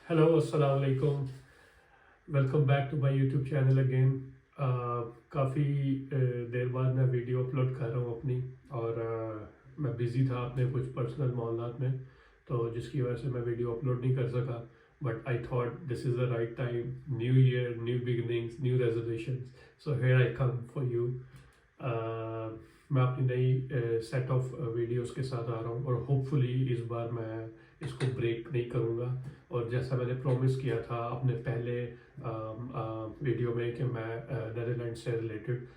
Hello अस्सलाम वालेकुम। Welcome back to my YouTube channel again. काफ़ी देर बाद मैं वीडियो अपलोड कर रहा हूँ अपनी। और मैं बिज़ी था अपने कुछ पर्सनल मामलात में, तो जिसकी वजह से मैं वीडियो अपलोड नहीं कर सका। But I thought this is the right time, new year, new beginnings, new resolutions, so here I come for you. मैं अपनी नई सेट ऑफ वीडियोस के साथ आ रहा हूँ और होपफुली इस बार मैं इसको ब्रेक नहीं करूँगा। और जैसा मैंने प्रॉमिस किया था अपने पहले वीडियो में कि मैं नेदरलैंड से रिलेटेड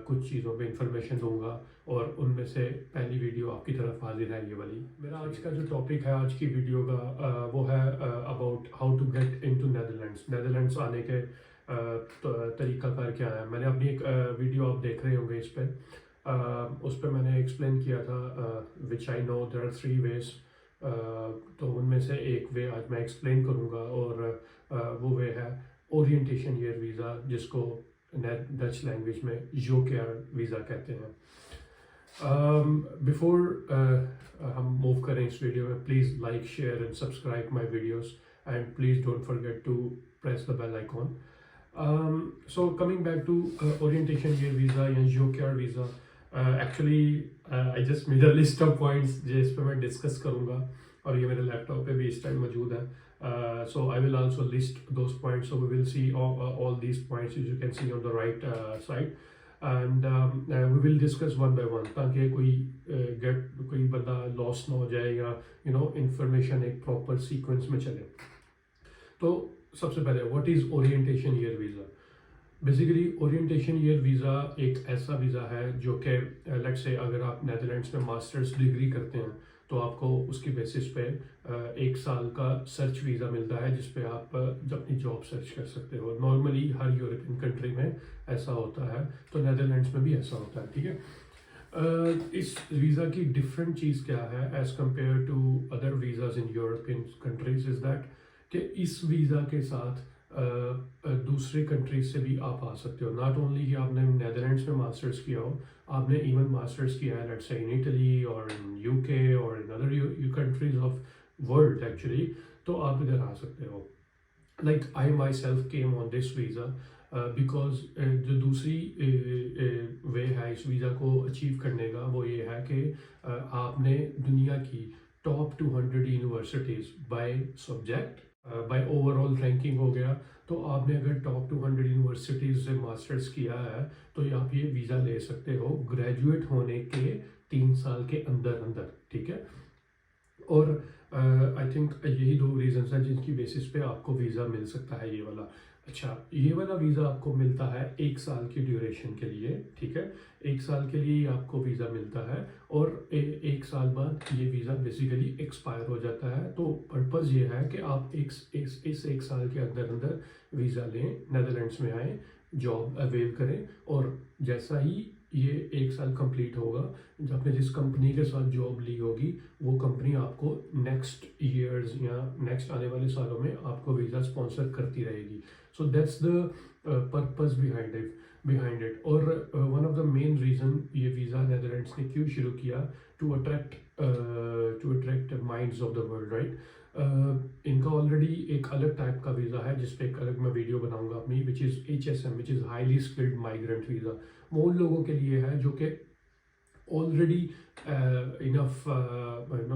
कुछ चीज़ों पे इंफॉर्मेशन दूंगा, और उनमें से पहली वीडियो आपकी तरफ हाजिर है ये वाली। मेरा आज का जो टॉपिक है आज की वीडियो का वो है about how to get into Netherlands. Netherlands आने के तरीकाकार क्या है। मैंने अपनी एक वीडियो आप देख रहे होंगे इस पर, उस पर मैंने एक्सप्लेन किया था which I know there are three ways. तो उनमें से एक वे आज मैं एक्सप्लेन करूँगा, और वो वे है ओरिएंटेशन ईयर वीज़ा, जिसको डच लैंग्वेज में जोकेआर वीज़ा कहते हैं। बिफोर हम मूव करें इस वीडियो में, please like, share and subscribe my videos, and please don't forget to press the bell icon. So coming back to orientation year visa या जोकेआर visa, actually I just made a list of points जिस पे मैं discuss करूँगा, और ये मेरे laptop पे भी इस टाइम मौजूद है। So I will also list those points, so we will see all these points as you can see on the right side, and we will discuss one by one, ताकि कोई बंदा loss ना हो जाए, या information एक proper sequence में चले। तो सबसे पहले what is orientation year visa. Basically orientation year visa एक ऐसा वीज़ा है जो कि लेट्स से अगर आप नेदरलैंड्स में मास्टर्स डिग्री करते हैं तो आपको उसकी बेसिस पे एक साल का सर्च वीज़ा मिलता है, जिस पे आप अपनी जॉब सर्च कर सकते हो। नॉर्मली हर यूरोपियन कंट्री में ऐसा होता है, तो नेदरलैंड्स में भी ऐसा होता है, ठीक है। इस वीज़ा की डिफरेंट चीज़ क्या है as compare to other visas in European countries, is that कि इस वीज़ा के साथ दूसरे कंट्रीज से भी आप आ सकते हो। नॉट ओनली कि आपने नेदरलैंड्स में मास्टर्स किया हो, आपने इवन मास्टर्स किया है लेट्स से इन इटली और इन यूके और in other countries of world actually, तो आप इधर आ सकते हो। Like I my self came on this visa because जो दूसरी वे है इस वीज़ा को अचीव करने का, वो ये है कि आपने दुनिया की top 200 universities by subject, by overall ranking हो गया, तो आपने अगर टॉप 200 यूनिवर्सिटीज़ से मास्टर्स किया है तो आप ये वीज़ा ले सकते हो ग्रेजुएट होने के 3 साल के अंदर अंदर, ठीक है। और आई थिंक यही दो रीजंस हैं जिनकी बेसिस पे आपको वीज़ा मिल सकता है ये वाला। अच्छा, ये वाला वीज़ा आपको मिलता है 1 साल की ड्यूरेशन के लिए, ठीक है। 1 साल के लिए ही आपको वीज़ा मिलता है, और 1 साल बाद ये वीज़ा बेसिकली एक्सपायर हो जाता है। तो पर्पज़ ये है कि आप इस 1 साल के अंदर अंदर वीज़ा लें, नेदरलैंड्स में आएँ, जॉब अवेल करें, और जैसा ही ये 1 साल कंप्लीट होगा, जब आपने जिस कंपनी के साथ जॉब ली होगी वो कंपनी आपको नेक्स्ट ईयर्स या नेक्स्ट आने वाले सालों में आपको वीज़ा स्पॉन्सर करती रहेगी। So that's the purpose behind it. और one of the main reason ये वीज़ा नेदरलैंड्स ने क्यों शुरू किया, to attract minds of the world, right. इनका ऑलरेडी एक अलग टाइप का वीज़ा है जिस पे एक अलग मैं वीडियो बनाऊंगा अपनी, which is HSM, which is highly skilled migrant visa. वो उन लोगों के लिए है जो कि ऑलरेडी इनफ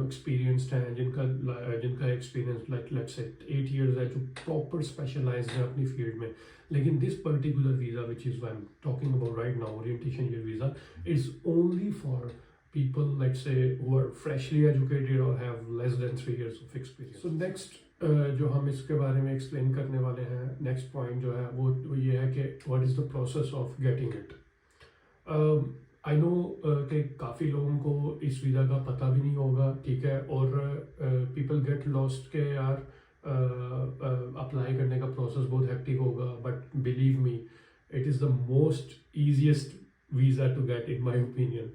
एक्सपीरियंसड हैं, जिनका experience like let's say 8 years है, जो प्रॉपर स्पेशलाइज्ड है अपनी फील्ड में। लेकिन this particular visa which is I am talking about right now, orientation year visa, is only for people let's say who are freshly educated or have less than 3 years of experience. So next जो हम इसके बारे में explain करने वाले हैं, next point जो है वो ये है कि what is the process of getting it. I know कि काफ़ी लोगों को इस वीज़ा का पता भी नहीं होगा, ठीक है। और पीपल गेट लॉस्ट के यार अप्लाई करने का प्रोसेस बहुत हेक्टिक होगा, but believe me it is the most easiest visa to get in my opinion.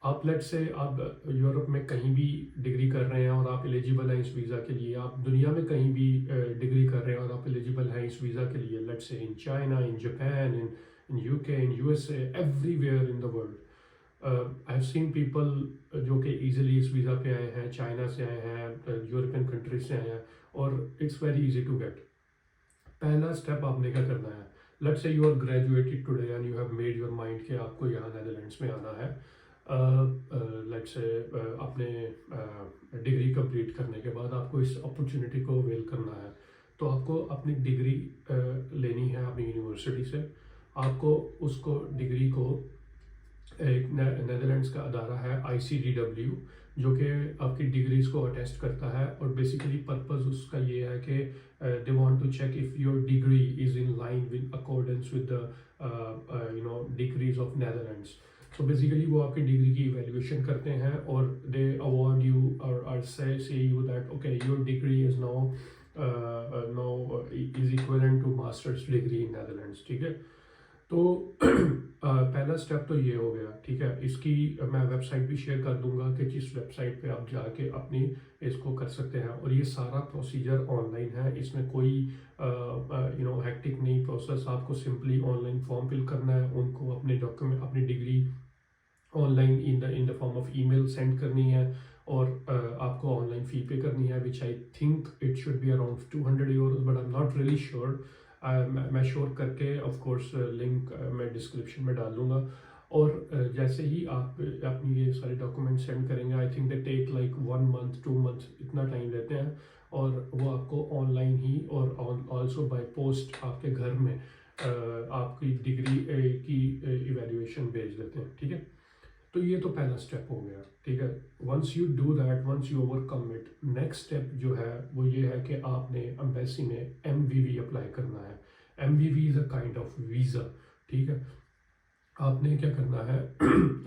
आप लेट्स से आप यूरोप में कहीं भी डिग्री कर रहे हैं और आप एलिजिबल हैं इस वीज़ा के लिए, आप दुनिया में कहीं भी डिग्री कर रहे हैं और आप एलिजिबल हैं इस वीज़ा के लिए, let's say in China, in Japan, in UK, in USA, everywhere in the world. I have seen people जो कि ईजिली इस वीज़ा पे आए हैं, चाइना से आए हैं, यूरोपियन कंट्रीज से आए हैं, और it's very easy to get. पहला स्टेप आपने क्या करना है, let's say you are graduated today and you have made your mind कि आपको यहाँ नेदरलैंड्स में आना है। लेट्स से अपने डिग्री कंप्लीट करने के बाद आपको इस अपॉर्चुनिटी को अवेल करना है, तो आपको अपनी डिग्री लेनी है अपनी यूनिवर्सिटी से। आपको उसको डिग्री को एक नेदरलैंड्स का अदारा है ICDW, जो कि आपकी डिग्रीज को अटेस्ट करता है, और बेसिकली पर्पस उसका ये है कि they want to check if your degree is in line with accordance with the degrees of Netherlands. So basically वो आपकी डिग्री की इवेल्युएशन करते हैं और दे अवार्ड यू और say you that okay your degree is now is equivalent to masters degree in Netherlands, ठीक है। तो पहला स्टेप तो ये हो गया, ठीक है। इसकी मैं वेबसाइट भी शेयर कर दूंगा कि जिस वेबसाइट पे आप जाके अपनी इसको कर सकते हैं, और ये सारा प्रोसीजर ऑनलाइन है, इसमें कोई हेक्टिक नहीं प्रोसेस। आपको सिंपली ऑनलाइन फॉर्म फिल करना है, उनको अपने डॉक्यूमेंट अपनी degree online in the form of email send करनी है, और आपको ऑनलाइन फ़ी पे करनी है, which I think it should be around 200 euros, but I am not really sure. मैं श्योर करके ऑफ कोर्स लिंक मैं डिस्क्रिप्शन में डाल दूंगा। और जैसे ही आप अपनी ये सारे डॉक्यूमेंट सेंड करेंगे, I think they take like 1 month 2 month इतना टाइम लेते हैं, और वो आपको ऑनलाइन ही और ऑल्सो बाय पोस्ट आपके घर में आपकी डिग्री की इवैल्यूएशन भेज देते हैं, ठीक है। तो ये तो पहला स्टेप हो गया, ठीक है। Once you do that, once you overcome it, next step जो है वो ये है कि आपने एम्बेसी में MVV अप्लाई करना है। MVV is a kind of visa, ठीक है। आपने क्या करना है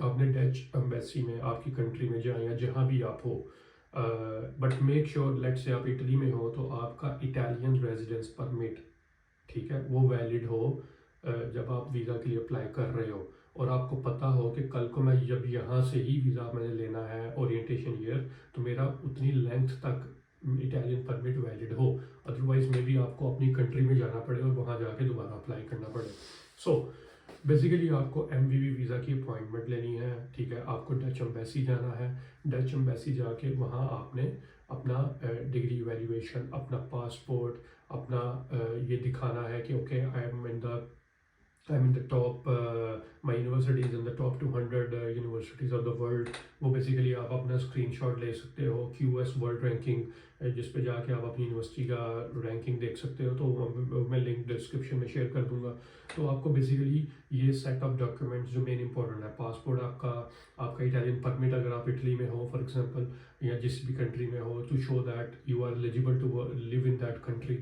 आपने डच एम्बेसी में आपकी कंट्री में जाए या जहाँ भी आप हो, बट मेक श्योर लेट से आप इटली में हो तो आपका इटालियन रेजिडेंस परमिट, ठीक है, वो वैलिड हो जब आप वीज़ा के लिए अप्लाई कर रहे हो, और आपको पता हो कि कल को मैं जब यहाँ से ही वीज़ा मैंने लेना है ओरिएंटेशन ईयर, तो मेरा उतनी लेंथ तक इटालियन परमिट वैलिड हो। अदरवाइज मे भी आपको अपनी कंट्री में जाना पड़े और वहाँ जाके दोबारा अप्लाई करना पड़े। सो बेसिकली आपको MVV वीज़ा की अपॉइंटमेंट लेनी है, ठीक है। आपको डच एम्बेसी जाना है, डच एम्बेसी जाके वहाँ आपने अपना डिग्री वैल्यूएशन, अपना पासपोर्ट, अपना ये दिखाना है कि okay I'm in the top my university is in the top 200 universities of the world। वो बेसिकली आप अपना स्क्रीनशॉट ले सकते हो, QS वर्ल्ड रैंकिंग, जिस पे जाके आप अपनी यूनिवर्सिटी का रैंकिंग देख सकते हो, तो मैं लिंक डिस्क्रिप्शन में शेयर कर दूंगा। तो आपको बेसिकली ये सेट ऑफ डॉक्यूमेंट्स जो मेन इंपॉर्टेंट है, पासपोर्ट आपका इटालियन परमिट अगर आप इटली में हो फॉर एग्जांपल, या जिस भी कंट्री में हो, to show that you are eligible to live in that country,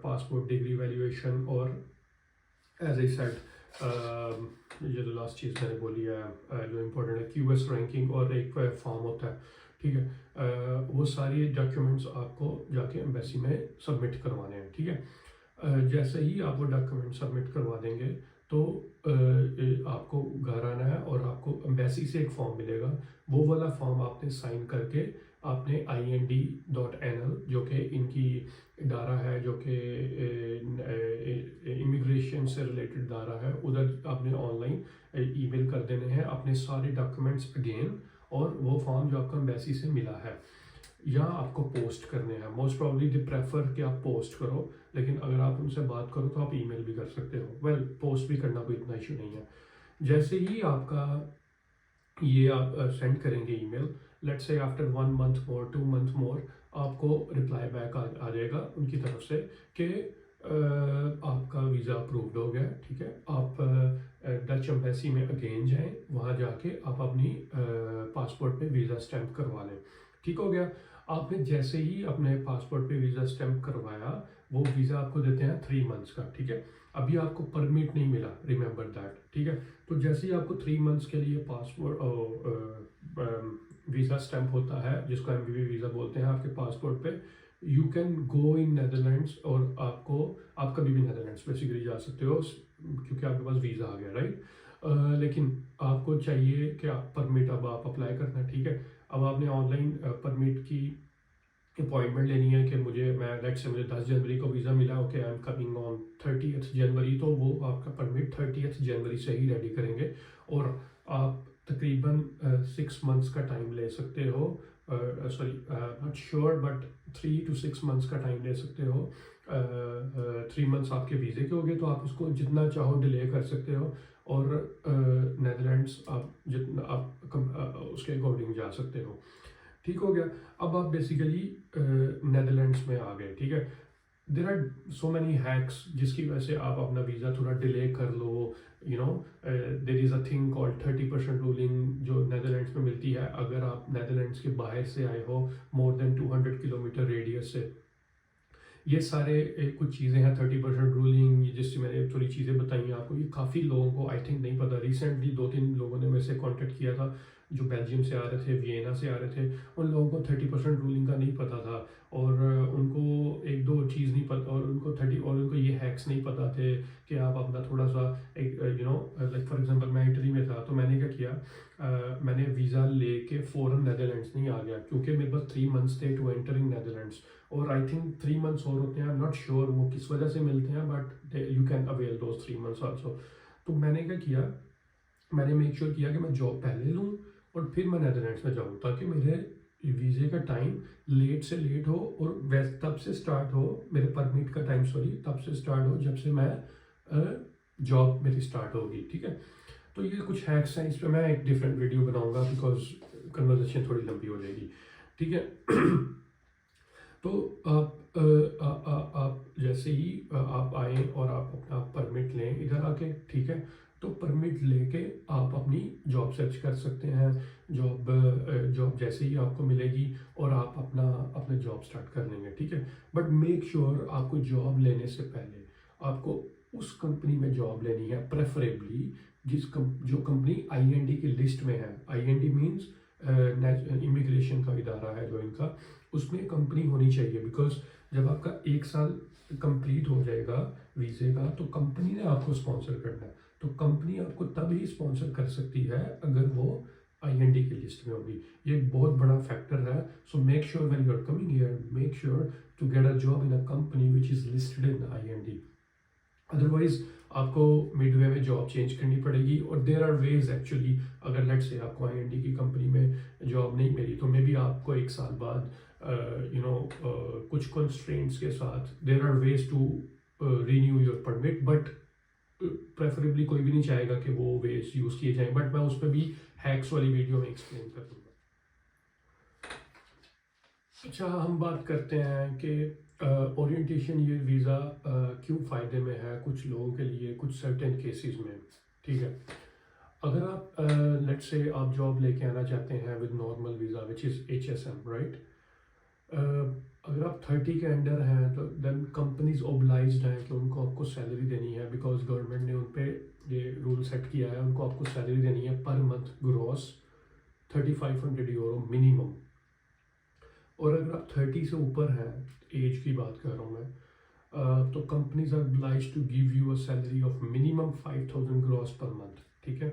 passport, degree valuation, और एज आई सेड ये जो लास्ट चीज़ मैंने बोली है जो इम्पोर्टेंट है, QS रैंकिंग, और एक फॉर्म होता है, ठीक है। वो सारी डॉक्यूमेंट्स आपको जाके एम्बेसी में सबमिट करवाने हैं, ठीक है। जैसे ही आप वो डॉक्यूमेंट सबमिट करवा देंगे तो आपको घर आना है, और आपको एम्बेसी से एक फॉर्म मिलेगा, वो वाला फॉर्म आपने साइन करके आपने IND.NL जो कि इनकी इदारा है, जो कि इमिग्रेशन से रिलेटेड इदारा है, उधर आपने ऑनलाइन ईमेल कर देने हैं अपने सारे डॉक्यूमेंट्स अगेन, और वो फॉर्म जो आपको एम्बेसी से मिला है या आपको पोस्ट करने हैं। मोस्ट प्रॉब्ली दे प्रेफर कि आप पोस्ट करो, लेकिन अगर आप उनसे बात करो तो आप ईमेल भी कर सकते हो। वेल, पोस्ट भी करना कोई इतना इशू नहीं है। जैसे ही आपका ये आप सेंड करेंगे email, let's say after 1 month more 2 month मोर, आपको रिप्लाई बैक आ जाएगा उनकी तरफ से कि आपका वीज़ा अप्रूव्ड हो गया, ठीक है। आप डच एम्बेसी में अगेन जाएं, वहाँ जाके आप अपनी पासपोर्ट पे वीज़ा स्टैंप करवा लें, ठीक हो गया। आपने जैसे ही अपने पासपोर्ट पे वीज़ा स्टैंप करवाया, वो वीज़ा आपको देते हैं 3 मंथ्स का, ठीक है। अभी आपको परमिट नहीं मिला, रिमेंबर दैट, ठीक है। तो जैसे ही आपको 3 मंथ्स के लिए पासपोर्ट वीज़ा स्टैंप होता है, जिसको MVV वीज़ा बोलते हैं, आपके पासपोर्ट पे, you can go in Netherlands, और आप कभी भी नेदरलैंड्स बेसिकली जा सकते हो क्योंकि आपके पास वीज़ा आ गया, राइट। लेकिन आपको चाहिए कि आप परमिट अब आप अप्लाई करना, ठीक है। अब आपने ऑनलाइन परमिट की अपॉइंटमेंट लेनी है कि मुझे 10 जनवरी को वीज़ा मिला, okay I am coming on 30th जनवरी, तो वो आपका परमिट 30th जनवरी से ही रेडी करेंगे, और आप तकरीबन 6 मंथ्स का टाइम ले सकते हो। Sorry, not sure, but 3 to 6 months का टाइम ले सकते हो। 3 मंथ्स आपके वीज़े के हो गए तो आप उसको जितना चाहो डिले कर सकते हो, और नेदरलैंड्स आप जितना आप उसके अकॉर्डिंग जा सकते हो। ठीक हो गया। अब आप बेसिकली नेदरलैंड्स में आ गए, ठीक है। There are so many hacks जिसकी वजह से आप अपना वीज़ा थोड़ा डिले कर लो, you know. There is a thing called 30% ruling जो नेदरलैंड्स में मिलती है अगर आप नेदरलैंड्स के बाहर से आए हो, मोर देन 200 किलोमीटर रेडियस से। ये सारे कुछ चीज़ें हैं, 30% रूलिंग, जिससे मैंने थोड़ी चीज़ें बताई हैं आपको, ये काफ़ी लोगों को आई थिंक नहीं पता। रिसेंटली 2-3 लोगों ने मेरे से कॉन्टेक्ट किया था जो बेल्जियम से आ रहे थे, वियना से आ रहे थे। उन लोगों को 30% रूलिंग का नहीं पता था, और उनको एक दो चीज़ नहीं पता, और उनको ये हैक्स नहीं पता थे कि आप अपना थोड़ा सा एक लाइक फॉर एग्जांपल मैं इटली में था तो मैंने क्या किया, मैंने वीज़ा लेके फ़ौरन नेदरलैंड्स नहीं आ गया क्योंकि मेरे पास 3 मंथ्स थे टू एंटरिंग नेदरलैंड्स, और आई थिंक 3 मंथ्स और होते हैं। आई एम नॉट श्योर वो किस वजह से मिलते हैं, but you can avail those 3 months also. तो मैंने क्या किया, मैंने मेक श्योर किया कि मैं जॉब पहले लूँ और फिर मैं नेदरलैंड्स में जाऊँ, ताकि मेरे वीज़े का टाइम लेट से लेट हो, और वैसे तब से स्टार्ट हो मेरे परमिट का टाइम, सॉरी, तब से स्टार्ट हो जब से मैं जॉब मेरी स्टार्ट होगी, ठीक है। तो ये कुछ हैक्स हैं, इस पर मैं एक डिफरेंट वीडियो बनाऊंगा बिकॉज कन्वर्सेशन थोड़ी लंबी हो जाएगी, ठीक है। तो आप जैसे ही आप आए और आप अपना परमिट लें इधर आके, ठीक है, तो परमिट लेके आप अपनी जॉब सर्च कर सकते हैं। जॉब जैसे ही आपको मिलेगी और आप अपना जॉब स्टार्ट कर लेंगे, ठीक है। बट मेक श्योर आपको जॉब लेने से पहले आपको उस कंपनी में जॉब लेनी है, प्रेफरेबली जो कंपनी आईएनडी की लिस्ट में है। आईएनडी मीन्स इमिग्रेशन का इदारा है जो इनका, उसमें कंपनी होनी चाहिए, बिकॉज जब आपका 1 साल कंप्लीट हो जाएगा वीज़े का तो कंपनी ने आपको स्पॉन्सर करना है। तो कंपनी आपको तब ही स्पॉन्सर कर सकती है अगर वो आईएनडी की लिस्ट में होगी। ये एक बहुत बड़ा फैक्टर है। So make sure when you are coming here, make sure to get a job in a company which is listed in IND. Otherwise आपको मिडवे में जॉब चेंज करनी पड़ेगी, और देर आर वेज एक्चुअली, अगर let say आपको IND की company में job नहीं मिली तो मे बी आपको 1 साल बाद कुछ कंस्ट्रेंट्स के साथ there are ways to renew your permit, but preferably कोई भी नहीं चाहेगा कि वो वेज यूज़ किए जाएं, बट मैं उस पर भी हैक्स वाली वीडियो में एक्सप्लेन कर दूँगा। अच्छा, हम बात करते हैं कि ओरिएंटेशन ईयर वीज़ा क्यों फ़ायदे में है कुछ लोगों के लिए, कुछ सर्टेन केसेस में, ठीक है। अगर आप लेट्स से आप जॉब लेके आना चाहते हैं with normal visa which is HSM, right. अगर आप 30 के अंडर हैं तो देन कंपनीज ओब्लाइज्ड हैं कि उनको आपको सैलरी देनी है, बिकॉज गवर्नमेंट ने उन पर ये रूल सेट किया है, उनको आपको सैलरी देनी है per month gross 3500 euro minimum. और अगर आप 30 से ऊपर हैं, एज की बात कर रहा हूँ मैं, तो companies are obliged to give you a salary of minimum 5000 gross per month, ठीक है।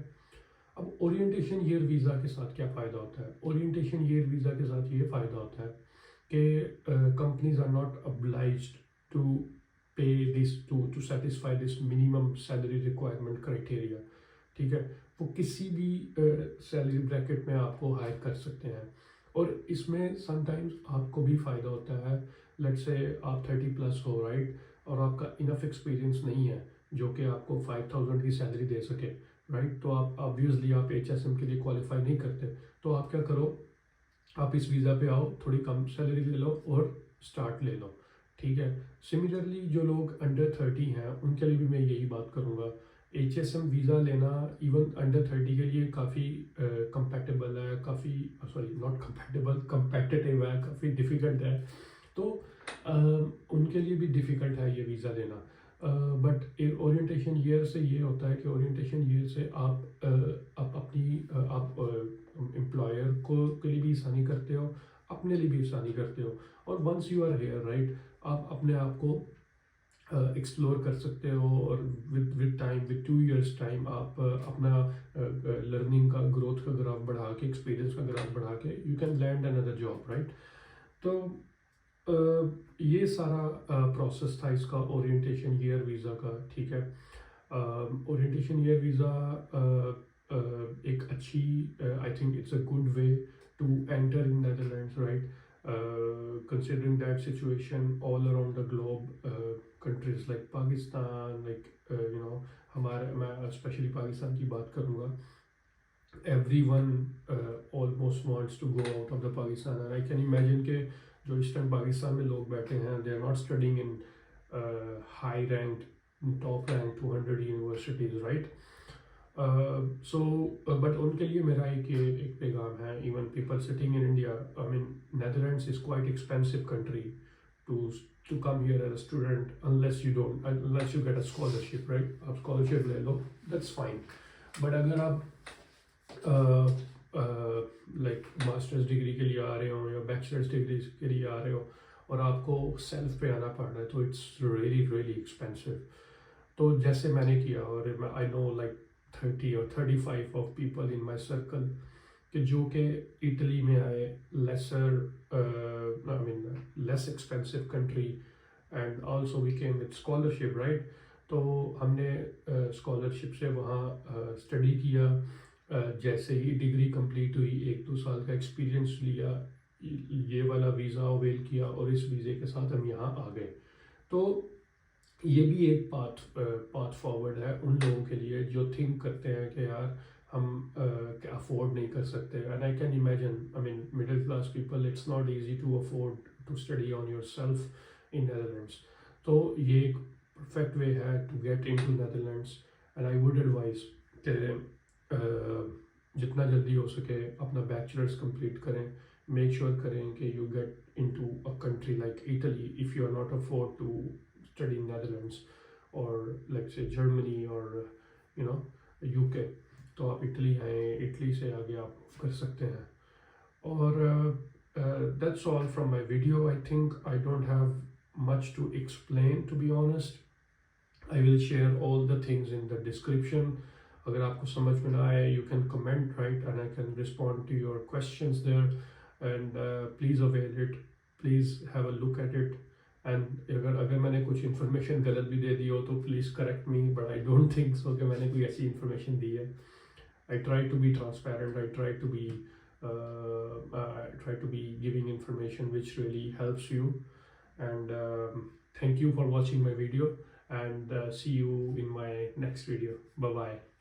अब ओरिएंटेशन ईयर वीज़ा के साथ क्या फ़ायदा होता है? ओरिएंटेशन ईयर वीज़ा के साथ ये फ़ायदा होता है कि companies are not obliged to pay this to satisfy this minimum salary requirement criteria, ठीक है। वो किसी भी सैलरी ब्रैकेट में आपको हायर कर सकते हैं, और इसमें समटाइम्स आपको भी फ़ायदा होता है। लेट्स से आप 30+ हो, राइट, और आपका इनफ एक्सपीरियंस नहीं है जो कि आपको 5000 की सैलरी दे सके, राइट। तो आप ऑब्वियसली आप HSM के लिए क्वालिफाई नहीं करते, तो आप क्या करो, आप इस वीज़ा पे आओ, थोड़ी कम सैलरी ले लो और स्टार्ट ले लो, ठीक है। सिमिलरली जो लोग अंडर 30 हैं उनके लिए भी मैं यही बात करूँगा। HSM वीज़ा लेना इवन अंडर 30 के लिए काफ़ी कंपैटिबल है, काफ़ी सॉरी नॉट कंपैटिबल, कंपेटिटिव है, काफ़ी डिफ़िकल्ट है। तो उनके लिए भी डिफ़िकल्ट है ये वीज़ा लेना। बट ओरिएंटेशन ईयर से ये होता है कि ओरिएंटेशन ईयर से आप अपनी आप एम्प्लॉयर को के लिए भी आसानी करते हो, अपने लिए भी आसानी करते हो, और once you are here, right, आप अपने आप को एक्सप्लोर कर सकते हो, और with time, with 2 years time आप अपना लर्निंग का, ग्रोथ का ग्राफ बढ़ा के, एक्सपीरियंस का ग्राफ बढ़ा के you can land another job, right. तो ये सारा प्रोसेस था इसका ओरिएंटेशन ईयर वीज़ा का, ठीक है। ओरिएंटेशन ईयर वीज़ा एक अच्छी, I think it's a good way to enter in Netherlands, right. considering that situation all around the globe, countries like Pakistan, like हमारे मैं especially पाकिस्तान की बात करूँगा, everyone almost wants to go out of the Pakistan, and I can imagine कि जो इस time Pakistan में लोग बैठे हैं, they are not studying in high ranked, top ranked 200 universities, right? But उनके लिए मेरा एक पैगाम है, even people sitting in India, I mean Netherlands is quite expensive country to to come here as a student unless you get a scholarship, right? आप scholarship ले लो, that's fine. But अगर आप लाइक मास्टर्स डिग्री के लिए आ रहे हो या bachelors degree के लिए आ रहे हो और आपको सेल्फ पे आना पड़ रहा है, तो इट्स रियली रियली एक्सपेंसिव. तो जैसे मैंने किया, और आई नो लाइक 30 और 35 of people in my circle कि जो कि इटली में आए, lesser I mean less expensive country, and also we came with scholarship, right? तो हमने स्कॉलरशिप से वहाँ स्टडी किया. जैसे ही डिग्री कंप्लीट हुई, 1-2 साल का एक्सपीरियंस लिया, ये वाला वीज़ा अवेल किया और इस वीज़े के साथ हम यहाँ आ गए. तो ये भी एक पाथ फॉरवर्ड है उन लोगों के लिए जो थिंक करते हैं कि यार हम अफोर्ड नहीं कर सकते. And I can imagine, I mean middle class people, it's not easy to afford to study on your self in Netherlands. तो ये एक परफेक्ट वे है to get into Netherlands. And I would advise कि जितना जल्दी हो सके अपना बैचलर्स कंप्लीट करें. मेक श्योर करें कि you get into a country like Italy if you are not afford to study in Netherlands, और लाइक से जर्मनी और यूके. तो आप इटली आए, इटली से आगे आप कर सकते हैं. और that's all from my video. I think I don't have much to explain, to be honest. I will share all the things in the description. अगर आपको समझ में ना आए, you can comment, right, and I can respond to your questions there. And please avail it, please have a look at it. And अगर मैंने कुछ information गलत भी दे दी हो तो please correct me, but I don't think so कि मैंने कोई ऐसी information दी है. I try to be transparent. I try to be giving information which really helps you. And thank you for watching my video, and see you in my next video. Bye bye.